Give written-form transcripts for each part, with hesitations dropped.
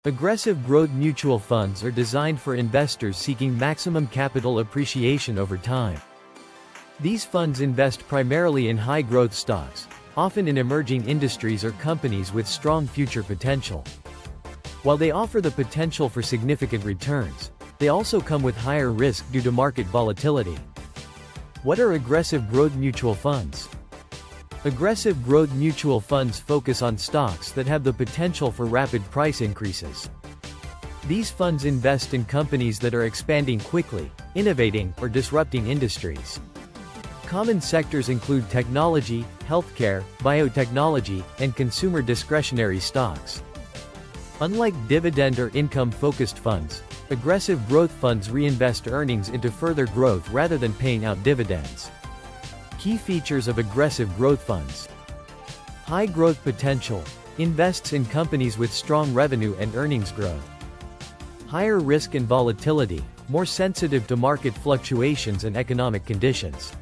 Aggressive growth mutual funds are designed for investors seeking maximum capital appreciation over time. These funds invest primarily in high-growth stocks, often in emerging industries or companies with strong future potential. While they offer the potential for significant returns, they also come with higher risk due to market volatility. What are aggressive growth mutual funds? Aggressive growth mutual funds focus on stocks that have the potential for rapid price increases. These funds invest in companies that are expanding quickly, innovating, or disrupting industries. Common sectors include technology, healthcare, biotechnology, and consumer discretionary stocks. Unlike dividend or income-focused funds, aggressive growth funds reinvest earnings into further growth rather than paying out dividends. Key features of aggressive growth funds. High growth potential. Invests in companies with strong revenue and earnings growth. Higher risk and volatility. More sensitive to market fluctuations and economic conditions.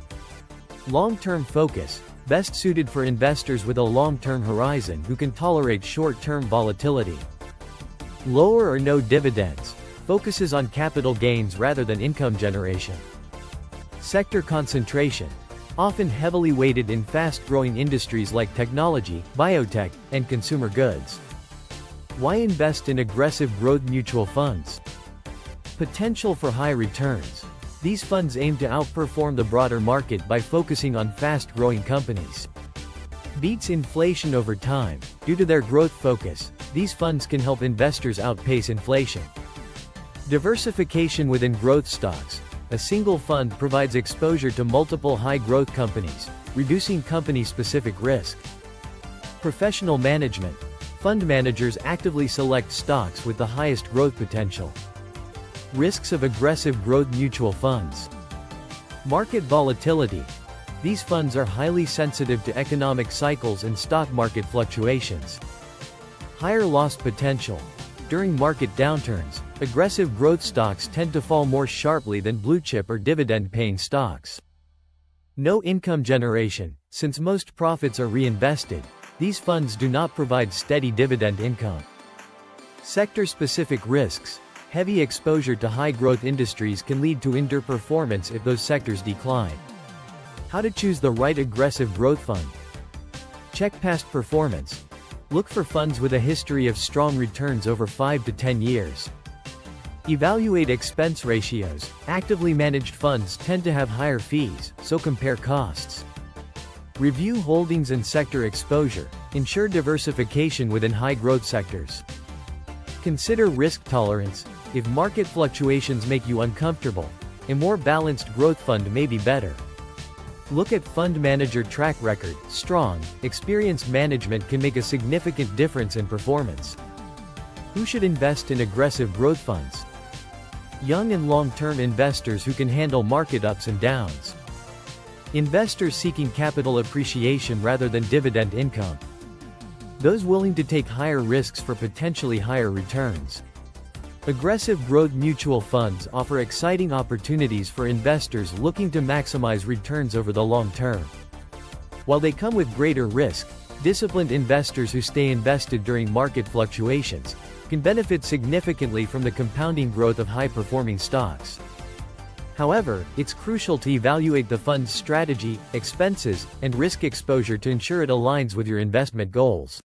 Long-term focus. Best suited for investors with a long-term horizon who can tolerate short-term volatility. Lower or no dividends. Focuses on capital gains rather than income generation. Sector concentration. Often heavily weighted in fast-growing industries like technology, biotech, and consumer goods. Why invest in aggressive growth mutual funds? Potential for high returns. These funds aim to outperform the broader market by focusing on fast-growing companies. Beats inflation over time. Due to their growth focus, these funds can help investors outpace inflation. Diversification within growth stocks. A single fund provides exposure to multiple high-growth companies, reducing company-specific risk. Professional management. Fund managers actively select stocks with the highest growth potential. Risks of aggressive growth mutual funds. Market volatility. These funds are highly sensitive to economic cycles and stock market fluctuations. Higher loss potential. During market downturns, aggressive growth stocks tend to fall more sharply than blue-chip or dividend-paying stocks. No income generation. Since most profits are reinvested, these funds do not provide steady dividend income. Sector-specific risks. Heavy exposure to high-growth industries can lead to underperformance if those sectors decline. How to choose the right aggressive growth fund? Check past performance. Look for funds with a history of strong returns over 5 to 10 years. Evaluate expense ratios. Actively managed funds tend to have higher fees, so compare costs. Review holdings and sector exposure. Ensure diversification within high-growth sectors. Consider risk tolerance. If market fluctuations make you uncomfortable, a more balanced growth fund may be better. Look at fund manager track record. Strong, experienced management can make a significant difference in performance. Who should invest in aggressive growth funds? Young and long-term investors who can handle market ups and downs. Investors seeking capital appreciation rather than dividend income. Those willing to take higher risks for potentially higher returns. Aggressive growth mutual funds offer exciting opportunities for investors looking to maximize returns over the long term. While they come with greater risk, disciplined investors who stay invested during market fluctuations can benefit significantly from the compounding growth of high-performing stocks. However, it's crucial to evaluate the fund's strategy, expenses, and risk exposure to ensure it aligns with your investment goals.